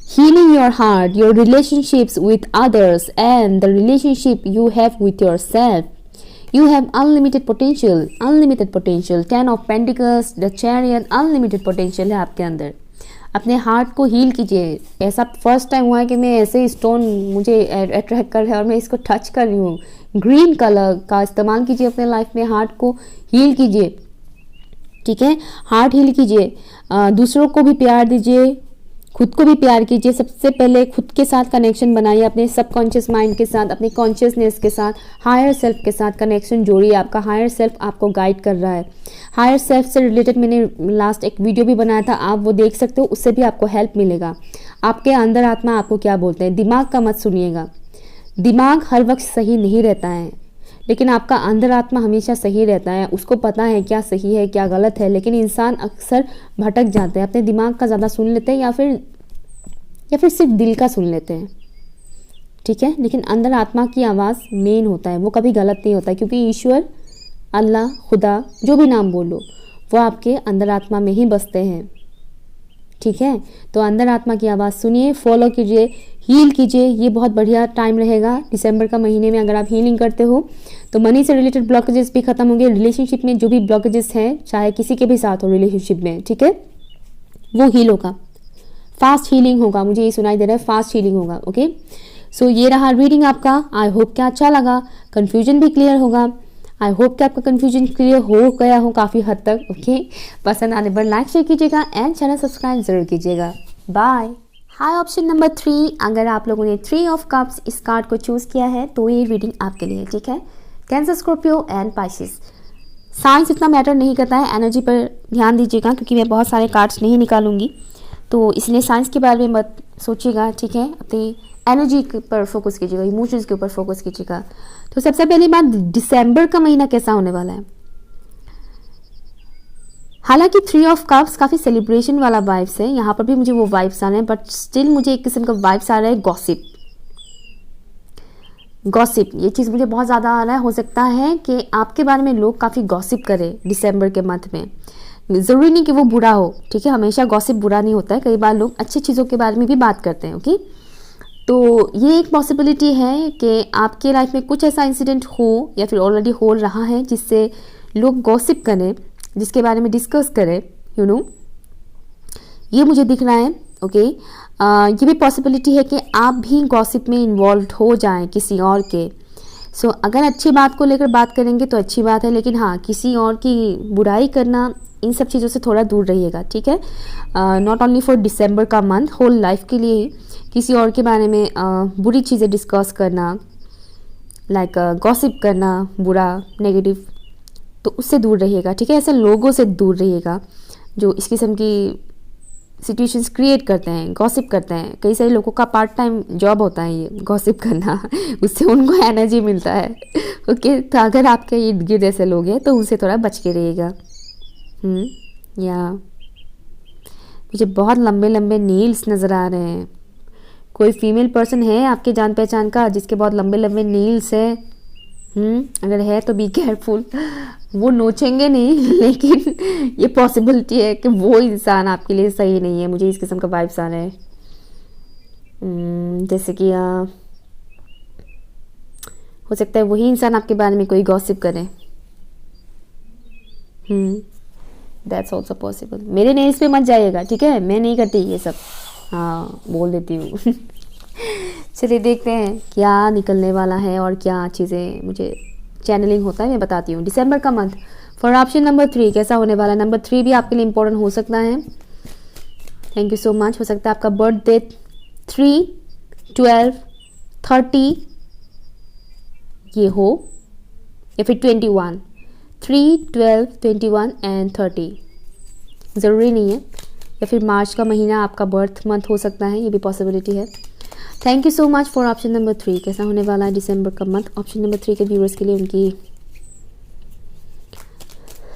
healing your heart, your relationships with others and the relationship you have with your self. You have unlimited potential, 10 of Pentacles, the Chariot, unlimited potential है आपके अंदर। अपने हार्ट को हील कीजिए। ऐसा फर्स्ट टाइम हुआ है कि मैं ऐसे स्टोन मुझे अट्रैक्ट कर रहा है और मैं इसको टच कर रही हूँ। ग्रीन कलर का इस्तेमाल कीजिए अपने लाइफ में, हार्ट को हील कीजिए, ठीक है। हार्ट हील कीजिए, दूसरों को भी प्यार दीजिए, खुद को भी प्यार कीजिए। सबसे पहले खुद के साथ कनेक्शन बनाइए, अपने सबकॉन्शियस माइंड के साथ, अपने कॉन्शियसनेस के साथ, हायर सेल्फ के साथ कनेक्शन जोड़िए। आपका हायर सेल्फ आपको गाइड कर रहा है। हायर सेल्फ से रिलेटेड मैंने लास्ट एक वीडियो भी बनाया था, आप वो देख सकते हो, उससे भी आपको हेल्प मिलेगा। आपके अंदर आत्मा आपको क्या बोलते हैं। दिमाग का मत सुनिएगा, दिमाग हर वक्त सही नहीं रहता है, लेकिन आपका अंदर आत्मा हमेशा सही रहता है। उसको पता है क्या सही है क्या गलत है, लेकिन इंसान अक्सर भटक जाते हैं, अपने दिमाग का ज़्यादा सुन लेते हैं, या फिर सिर्फ दिल का सुन लेते हैं, ठीक है। लेकिन अंदर आत्मा की आवाज़ मेन होता है, वो कभी गलत नहीं होता है, क्योंकि ईश्वर, अल्लाह, खुदा, जो भी नाम बोलो, वो आपके अंदर आत्मा में ही बसते हैं, ठीक है। तो अंदर आत्मा की आवाज़ सुनिए, फॉलो कीजिए, हील कीजिए। ये बहुत बढ़िया टाइम रहेगा दिसंबर का महीने में। अगर आप हीलिंग करते हो तो मनी से रिलेटेड ब्लॉकेजेस भी खत्म होंगे। रिलेशनशिप में जो भी ब्लॉकेजेस हैं, चाहे किसी के भी साथ हो रिलेशनशिप में, ठीक है, वो हील होगा। फास्ट हीलिंग होगा, मुझे ये सुनाई दे रहा है, फास्ट हीलिंग होगा। ओके, सो ये रहा रीडिंग आपका। आई होप कि अच्छा लगा, कन्फ्यूजन भी क्लियर होगा। आई होप कि आपका कन्फ्यूजन क्लियर हो गया हो काफ़ी हद तक। ओके, पसंद आने पर लाइक शेयर कीजिएगा एंड चैनल सब्सक्राइब जरूर कीजिएगा। बाय। हाई ऑप्शन नंबर 3, अगर आप लोगों ने 3 ऑफ कप्स इस कार्ड को चूज़ किया है तो ये रीडिंग आपके लिए, ठीक है। Cancer, Scorpio and Pisces. Science इतना मैटर नहीं करता है, एनर्जी पर ध्यान दीजिएगा, क्योंकि मैं बहुत सारे कार्ड्स नहीं निकालूंगी, तो इसलिए साइंस के बारे में मत सोचिएगा, ठीक है, अपनी एनर्जी पर फोकस कीजिएगा, इमोशंस के ऊपर फोकस कीजिएगा। तो सबसे पहली बात, दिसंबर का महीना कैसा होने वाला है। हालांकि 3 ऑफ कप्स काफ़ी सेलिब्रेशन वाला वाइब्स है, यहाँ पर भी मुझे वो वाइब्स आ रहे हैं, बट स्टिल मुझे एक किस्म का वाइब्स आ रहा है गॉसिप। गॉसिप ये चीज़ मुझे बहुत ज़्यादा आ रहा है। हो सकता है कि आपके बारे में लोग काफ़ी गॉसिप करें दिसंबर के मंथ में। ज़रूरी नहीं कि वो बुरा हो, ठीक है, हमेशा गॉसिप बुरा नहीं होता है, कई बार लोग अच्छी चीज़ों के बारे में भी बात करते हैं। ओके, तो ये एक पॉसिबिलिटी है कि आपके लाइफ में कुछ ऐसा इंसिडेंट हो या फिर ऑलरेडी हो रहा है जिससे लोग गॉसिप करें, जिसके बारे में डिस्कस करें, यू नो, ये मुझे दिख रहा है। ओके, ये भी पॉसिबिलिटी है कि आप भी गॉसिप में इन्वॉल्व हो जाएं किसी और के। सो अगर अच्छी बात को लेकर बात करेंगे तो अच्छी बात है, लेकिन हाँ, किसी और की बुराई करना, इन सब चीज़ों से थोड़ा दूर रहिएगा, ठीक है। नॉट ओनली फॉर दिसंबर का मंथ, होल लाइफ के लिए ही किसी और के बारे में बुरी चीज़ें डिस्कस करना, लाइक गॉसिप करना, बुरा, नेगेटिव, तो उससे दूर रहिएगा, ठीक है। ऐसे लोगों से दूर रहिएगा जो इस किस्म की सिचुएशंस क्रिएट करते हैं, गॉसिप करते हैं। कई सारे लोगों का पार्ट टाइम जॉब होता है ये गॉसिप करना उससे उनको एनर्जी मिलता है। ओके, तो अगर आपके इर्द गिर्द ऐसे लोग हैं तो उनसे थोड़ा बच के रहिएगा। या मुझे बहुत लंबे लंबे नील्स नज़र आ रहे हैं। कोई फीमेल पर्सन है आपके जान पहचान का जिसके बहुत लंबे लंबे नील्स है? अगर है तो बी केयरफुल, वो नोचेंगे नहीं लेकिन ये पॉसिबिलिटी है कि वो इंसान आपके लिए सही नहीं है। मुझे इस किस्म का वाइब्स आ रहे हैं। जैसे कि हो सकता है वही इंसान आपके बारे में कोई गॉसिप करे। That's also possible. मेरे नेल्स पे मत जाइएगा, ठीक है, मैं नहीं करती ये सब, हाँ बोल देती हूँ। चलिए देखते हैं क्या निकलने वाला है और क्या चीज़ें मुझे चैनलिंग होता है, मैं बताती हूँ। दिसंबर का मंथ फॉर ऑप्शन नंबर 3 कैसा होने वाला है। नंबर 3 भी आपके लिए इंपॉर्टेंट हो सकता है। Thank you so much. हो सकता है आपका बर्थ डेट 3, 12, 30 ये हो, या फिर 21, 3, 12, 21 एंड 30, ज़रूरी नहीं है। या फिर मार्च का महीना आपका बर्थ मंथ हो सकता है, ये भी पॉसिबिलिटी है। Thank you so much for option number 3 कैसा होने वाला है दिसंबर का मंथ। ऑप्शन नंबर 3 के व्यूअर्स के लिए उनकी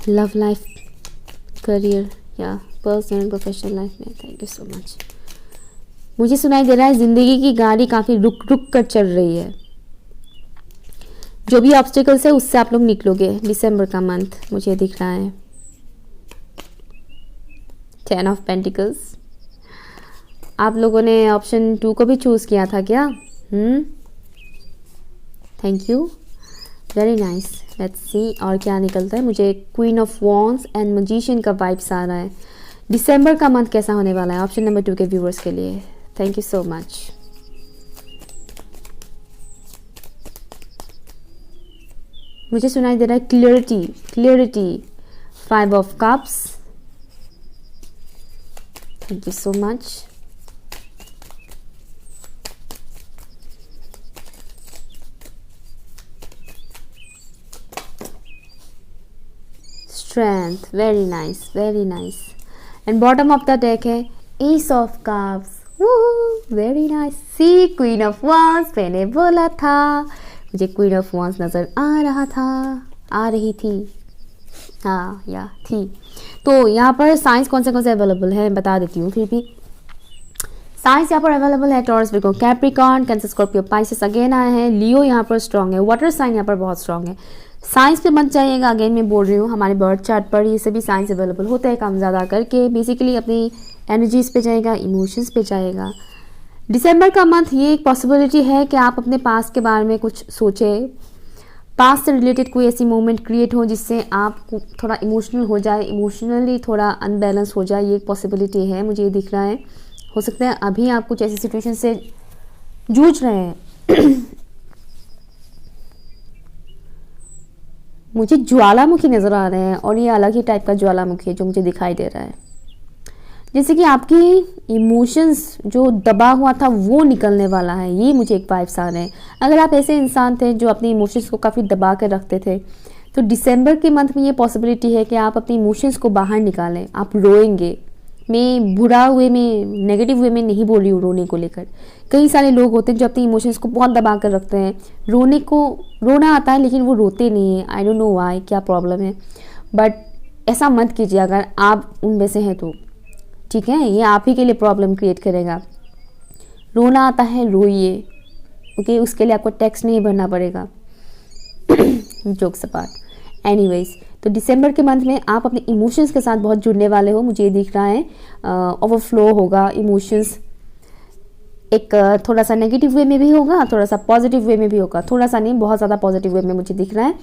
लव लाइफ, करियर या पर्सनल प्रोफेशनल लाइफ में। Thank you so much. मुझे सुनाई दे रहा है ज़िंदगी की गाड़ी काफ़ी रुक रुक कर चल रही है। जो भी ऑब्स्टिकल्स है उससे आप लोग निकलोगे दिसंबर का मंथ, मुझे दिख रहा है। 10 ऑफ पेंटिकल्स। आप लोगों ने ऑप्शन 2 को भी चूज़ किया था क्या? Thank you, very nice. Let's see और क्या निकलता है। मुझे queen of wands and magician का वाइब्स आ रहा है। दिसंबर का मंथ कैसा होने वाला है ऑप्शन नंबर 2 के व्यूअर्स के लिए। Thank you so much. मुझे सुनाई दे रहा है clarity, clarity, 5 of cups. Thank you so much. Strength, very nice, very nice. And bottom of the deck है ace of cups, very nice. See queen of wands, मैंने बोला था, मुझे क्वीन ऑफ वॉन्ड्स नज़र आ रहा था, आ रही थी, हाँ या थी। तो यहाँ पर साइंस कौन से अवेलेबल है बता देती हूँ। फिर भी साइंस यहाँ पर अवेलेबल है taurus, Virgo, Capricorn, cancer, Scorpio, Pisces again आए हैं, लियो यहाँ पर स्ट्रॉन्ग है, वाटर साइन यहाँ पर बहुत स्ट्रॉन्ग है। साइंस पे मत जाइएगा, अगेन मैं बोल रही हूँ, हमारे बर्थ चार्ट पर ये सभी साइंस अवेलेबल होते हैं कम ज़्यादा करके। बेसिकली अपनी एनर्जीज पे जाएगा, इमोशंस पे जाएगा। दिसंबर का मंथ ये एक पॉसिबिलिटी है कि आप अपने पास्ट के बारे में कुछ सोचें, पास्ट से रिलेटेड कोई ऐसी मोमेंट क्रिएट हो जिससे आप थोड़ा इमोशनल हो जाए, इमोशनली थोड़ा अनबैलेंस हो जाए, ये एक पॉसिबिलिटी है, मुझे ये दिख रहा है। हो सकता है अभी आप कुछ ऐसी सिचुएशन से जूझ रहे हैं। मुझे ज्वालामुखी नज़र आ रहे हैं और ये अलग ही टाइप का ज्वालामुखी है जो मुझे दिखाई दे रहा है। जैसे कि आपकी इमोशंस जो दबा हुआ था वो निकलने वाला है, ये मुझे एक वाइब्स आ रहे हैं। अगर आप ऐसे इंसान थे जो अपने इमोशंस को काफ़ी दबा कर रखते थे, तो दिसंबर के मंथ में ये पॉसिबिलिटी है कि आप अपने इमोशंस को बाहर निकालें। आप रोएंगे, मैं बुरा वे में, नेगेटिव वे में नहीं बोल रही हूँ रोने को लेकर। कई सारे लोग होते हैं जो अपने इमोशंस को बहुत दबा कर रखते हैं, रोना आता है लेकिन वो रोते नहीं है। आई डोंट नो व्हाई, क्या प्रॉब्लम है, बट ऐसा मत कीजिए अगर आप उनमें से हैं तो, ठीक है। ये आप ही के लिए प्रॉब्लम क्रिएट करेगा। रोना आता है, रोइए, ओके, उसके लिए आपको टैक्स नहीं भरना पड़ेगा। Jokes apart. एनीवेज, तो दिसंबर के मंथ में आप अपने इमोशंस के साथ बहुत जुड़ने वाले हो, मुझे ये दिख रहा है। ओवरफ्लो होगा इमोशंस, एक थोड़ा सा नेगेटिव वे में भी होगा, थोड़ा सा पॉजिटिव वे में भी होगा, थोड़ा सा नहीं, बहुत ज़्यादा पॉजिटिव वे में मुझे दिख रहा है।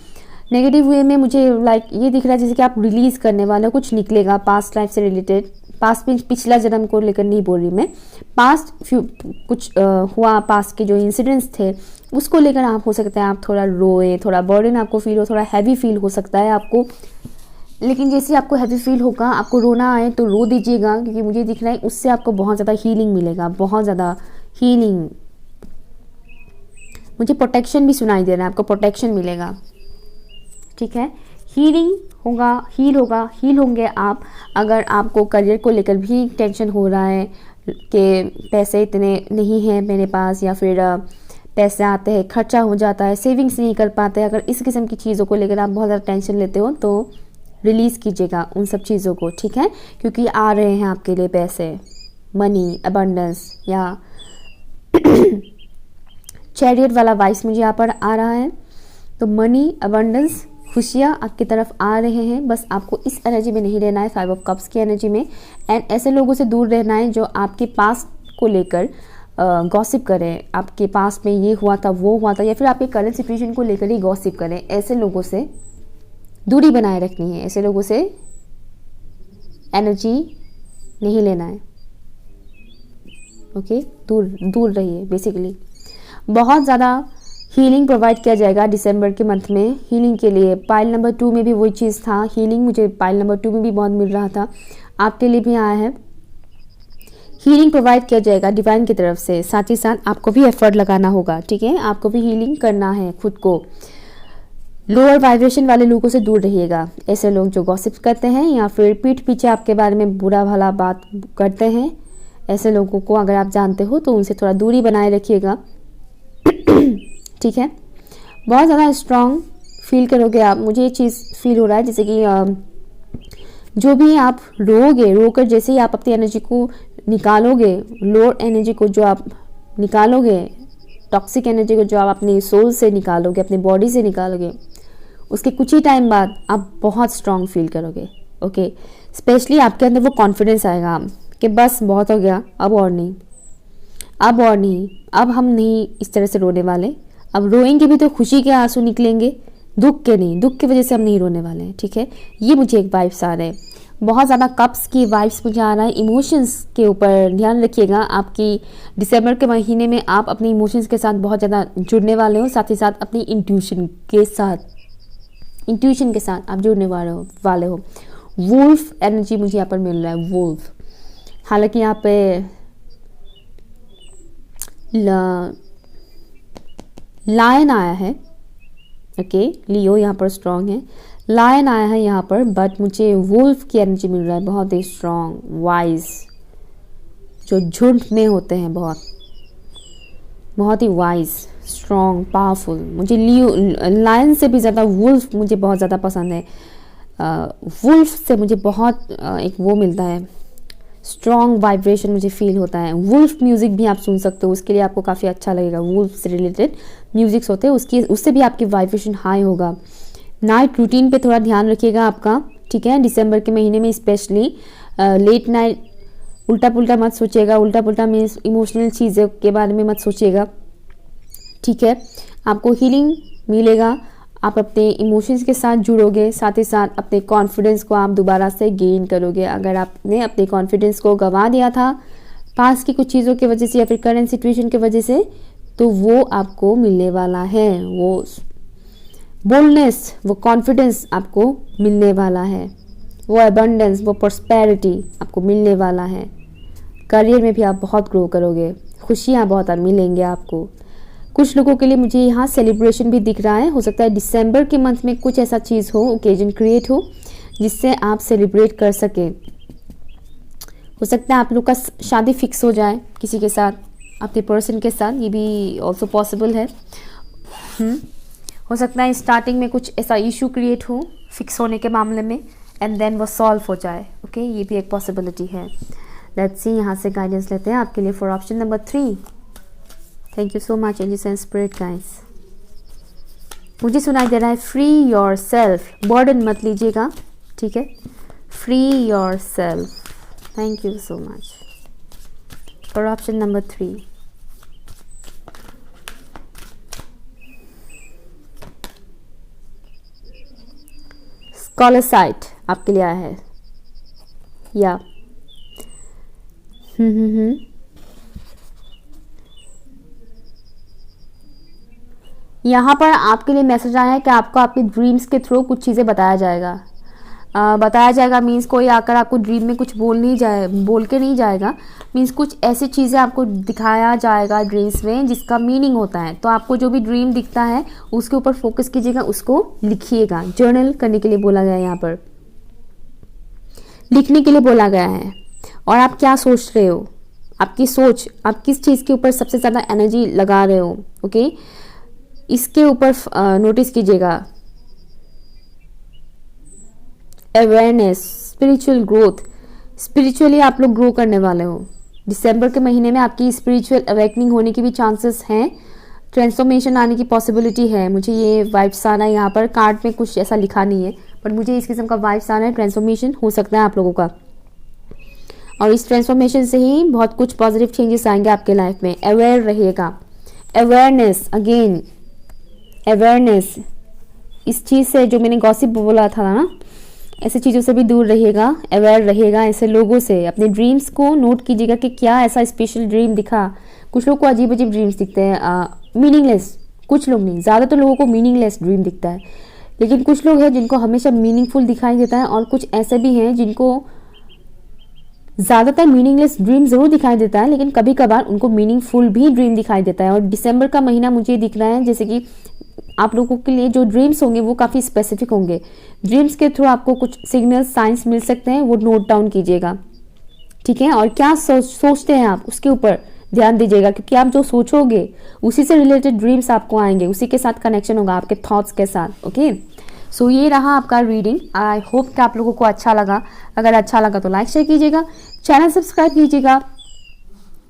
नेगेटिव वे में मुझे ये दिख रहा है जैसे कि आप रिलीज़ करने वाले हो, कुछ निकलेगा पास्ट लाइफ से रिलेटेड। पास्ट में पिछला जन्म को लेकर नहीं बोल रही मैं, पास्ट कुछ हुआ, पास्ट के जो इंसिडेंट्स थे उसको लेकर आप हो सकता है आप थोड़ा रोए, थोड़ा बर्डन आपको फील हो, थोड़ा हैवी फील हो सकता है आपको। लेकिन जैसे आपको हैवी फील होगा, आपको रोना आए तो रो दीजिएगा, क्योंकि मुझे दिख रहा है उससे आपको बहुत ज़्यादा हीलिंग मिलेगा, बहुत ज़्यादा हीलिंग। मुझे प्रोटेक्शन भी सुनाई दे रहा है, आपको प्रोटेक्शन मिलेगा, ठीक है। हीलिंग होगा, हील होंगे आप। अगर आपको करियर को लेकर भी टेंशन हो रहा है कि पैसे इतने नहीं हैं मेरे पास, या फिर पैसे आते हैं खर्चा हो जाता है, सेविंग्स नहीं कर पाते, अगर इस किस्म की चीज़ों को लेकर आप बहुत ज़्यादा टेंशन लेते हो तो रिलीज़ कीजिएगा उन सब चीज़ों को, ठीक है। क्योंकि आ रहे हैं आपके लिए पैसे, मनी, अबंडेंस, या चैरियट वाला वाइस मुझे यहाँ पर आ रहा है। तो मनी, अबंडेंस, खुशियाँ आपकी तरफ आ रहे हैं, बस आपको इस एनर्जी में नहीं रहना है, 5 ऑफ कप्स की एनर्जी में। एंड ऐसे लोगों से दूर रहना है जो आपके पास्ट को लेकर गॉसिप करें, आपके पास में ये हुआ था, वो हुआ था, या फिर आपके करंट सिचुएशन को लेकर ही गॉसिप करें। ऐसे लोगों से दूरी बनाए रखनी है, ऐसे लोगों से एनर्जी नहीं लेना है, ओके। दूर रहिए बेसिकली। बहुत ज़्यादा हीलिंग प्रोवाइड किया जाएगा दिसंबर के मंथ में। हीलिंग के लिए पाइल नंबर 2 में भी वही चीज़ था, हीलिंग मुझे पाइल नंबर 2 में भी बहुत मिल रहा था, आपके लिए भी आया है। हीलिंग प्रोवाइड किया जाएगा डिवाइन की तरफ से, साथ ही साथ आपको भी एफर्ट लगाना होगा, ठीक है। आपको भी हीलिंग करना है खुद को। लोअर वाइब्रेशन वाले लोगों से दूर रहिएगा, ऐसे लोग जो गॉसिप करते हैं या फिर पीठ पीछे आपके बारे में बुरा भला बात करते हैं, ऐसे लोगों को अगर आप जानते हो तो उनसे थोड़ा दूरी बनाए रखिएगा, ठीक है। बहुत ज़्यादा स्ट्रॉन्ग फील करोगे आप, मुझे ये चीज़ फील हो रहा है जैसे कि जो भी आप रोकर जैसे ही आप अपनी एनर्जी को निकालोगे, लोअर एनर्जी को जो आप निकालोगे, टॉक्सिक एनर्जी को जो आप अपनी सोल से निकालोगे, अपनी बॉडी से निकालोगे, उसके कुछ ही टाइम बाद आप बहुत स्ट्रॉन्ग फील करोगे, ओके। स्पेशली आपके अंदर वो कॉन्फिडेंस आएगा कि बस बहुत हो गया, अब और नहीं, अब हम नहीं इस तरह से रोने वाले। अब रोएंगे भी तो खुशी के आंसू निकलेंगे, दुख के नहीं, दुख की वजह से हम नहीं रोने वाले हैं, ठीक है। ये मुझे एक वाइब्स आ रहे हैं, बहुत ज़्यादा कप्स की वाइब्स मुझे आ रहा है। इमोशंस के ऊपर ध्यान रखिएगा, आपकी दिसंबर के महीने में आप अपने इमोशंस के साथ बहुत ज़्यादा जुड़ने वाले हो, साथ ही साथ अपनी इंट्यूशन के साथ आप जुड़ने वाले हो। वुल्फ एनर्जी मुझे यहाँ पर मिल रहा है, वुल्फ। हालांकि यहाँ पे लायन आया है, ओके, लियो यहाँ पर स्ट्रॉन्ग है, लायन आया है यहाँ पर, बट मुझे वुल्फ की एनर्जी मिल रहा है, बहुत ही स्ट्रॉन्ग, वाइज, जो झुंड में होते हैं, बहुत ही वाइज, स्ट्रॉन्ग, पावरफुल। मुझे लियो, लायन से भी ज़्यादा वुल्फ मुझे बहुत ज़्यादा पसंद है। वुल्फ से मुझे बहुत एक वो मिलता है, स्ट्रॉन्ग वाइब्रेशन मुझे फील होता है। वुल्फ म्यूज़िक भी आप सुन सकते हो, उसके लिए आपको काफ़ी अच्छा लगेगा। वुल्फ से रिलेटेड म्यूज़िक्स होते हैं, उससे भी आपकी वाइब्रेशन हाई होगा। नाइट रूटीन पे थोड़ा ध्यान रखिएगा आपका, ठीक है। दिसंबर के महीने में स्पेशली लेट नाइट उल्टा पुल्टा मत सोचिएगा, उल्टा पुल्टा मीन्स इमोशनल चीज़ों के बारे में मत सोचिएगा, ठीक है। आपको हीलिंग मिलेगा, आप अपने इमोशंस के साथ जुड़ोगे, साथ ही साथ अपने कॉन्फिडेंस को आप दोबारा से गेन करोगे। अगर आपने अपने कॉन्फिडेंस को गंवा दिया था पास की कुछ चीज़ों की वजह से या फिर करंट सिचुएशन की वजह से, तो वो आपको मिलने वाला है। वो बोल्डनेस, वो कॉन्फिडेंस आपको मिलने वाला है, वो अबंडेंस, वो प्रॉस्पेरिटी आपको मिलने वाला है। करियर में भी आप बहुत ग्रो करोगे, खुशियाँ बहुत मिलेंगे आपको। कुछ लोगों के लिए मुझे यहाँ सेलिब्रेशन भी दिख रहा है, हो सकता है दिसंबर के मंथ में कुछ ऐसा चीज़ हो, ओकेजन क्रिएट हो जिससे आप सेलिब्रेट कर सकें। हो सकता है आप लोग का शादी फिक्स हो जाए किसी के साथ, आपके पर्सन के साथ, ये भी ऑल्सो पॉसिबल है। हो सकता है स्टार्टिंग में कुछ ऐसा इशू क्रिएट हो फिक्स होने के मामले में एंड देन वो सॉल्व हो जाए। ओके, ये भी एक पॉसिबिलिटी है। लेट्स सी, यहाँ से गाइडेंस लेते हैं आपके लिए for option number 3। Thank you so much angels and spirit guides. मुझे सुनाई दे रहा है फ्री योर सेल्फ, बर्डन मत लीजिएगा, ठीक है, free your self. Thank you so much for option number 3। Scholar site आपके लिए आया है या यहाँ पर आपके लिए मैसेज आया है कि आपको आपके ड्रीम्स के थ्रू कुछ चीज़ें बताया जाएगा। बताया जाएगा मीन्स कोई आकर आपको ड्रीम में कुछ बोल के नहीं जाएगा। मीन्स कुछ ऐसी चीज़ें आपको दिखाया जाएगा ड्रीम्स में जिसका मीनिंग होता है। तो आपको जो भी ड्रीम दिखता है उसके ऊपर फोकस कीजिएगा, उसको लिखिएगा। जर्नल करने के लिए बोला गया है, यहाँ पर लिखने के लिए बोला गया है। और आप क्या सोच रहे हो, आपकी सोच, आप किस चीज़ के ऊपर सबसे ज़्यादा एनर्जी लगा रहे हो, ओके, इसके ऊपर नोटिस कीजिएगा। अवेयरनेस, स्पिरिचुअल ग्रोथ, स्पिरिचुअली आप लोग ग्रो करने वाले हो। दिसंबर के महीने में आपकी स्पिरिचुअल अवेकनिंग होने की भी चांसेस हैं, ट्रांसफॉर्मेशन आने की पॉसिबिलिटी है। मुझे ये वाइब्स आ रहा है, यहाँ पर कार्ड में कुछ ऐसा लिखा नहीं है बट मुझे इस किस्म का वाइब्स आ रहा है। ट्रांसफॉर्मेशन हो सकता है आप लोगों का, और इस ट्रांसफॉर्मेशन से ही बहुत कुछ पॉजिटिव चेंजेस आएंगे आपके लाइफ में। अवेयर रहिएगा, अवेयरनेस, अगेन अवेयरनेस, इस चीज़ से जो मैंने गॉसिप बोला था ना, ऐसी चीज़ों से भी दूर रहिएगा, अवेयर रहिएगा ऐसे लोगों से। अपने ड्रीम्स को नोट कीजिएगा कि क्या ऐसा स्पेशल ड्रीम दिखा। कुछ लोग को अजीब अजीब ड्रीम्स दिखते हैं, मीनिंगलेस, कुछ लोग नहीं, ज़्यादातर लोगों को मीनिंगलेस ड्रीम दिखता है, लेकिन कुछ लोग हैं जिनको हमेशा मीनिंगफुल दिखाई देता है, और कुछ ऐसे भी हैं जिनको ज़्यादातर मीनिंगलेस ड्रीम ज़रूर दिखाई देता है, लेकिन कभी कभार उनको मीनिंगफुल भी ड्रीम दिखाई देता है। और दिसंबर का महीना मुझे दिख रहा है जैसे कि आप लोगों के लिए जो ड्रीम्स होंगे वो काफ़ी स्पेसिफिक होंगे। ड्रीम्स के थ्रू आपको कुछ सिग्नल, साइंस मिल सकते हैं, वो नोट डाउन कीजिएगा, ठीक है। और क्या सोचते हैं आप, उसके ऊपर ध्यान दीजिएगा, क्योंकि आप जो सोचोगे उसी से रिलेटेड ड्रीम्स आपको आएंगे, उसी के साथ कनेक्शन होगा आपके थॉट्स के साथ। ओके, सो ये रहा आपका रीडिंग। आई होप कि आप लोगों को अच्छा लगा। अगर अच्छा लगा तो लाइक शेयर कीजिएगा, चैनल सब्सक्राइब कीजिएगा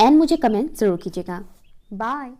एंड मुझे कमेंट ज़रूर कीजिएगा। बाय।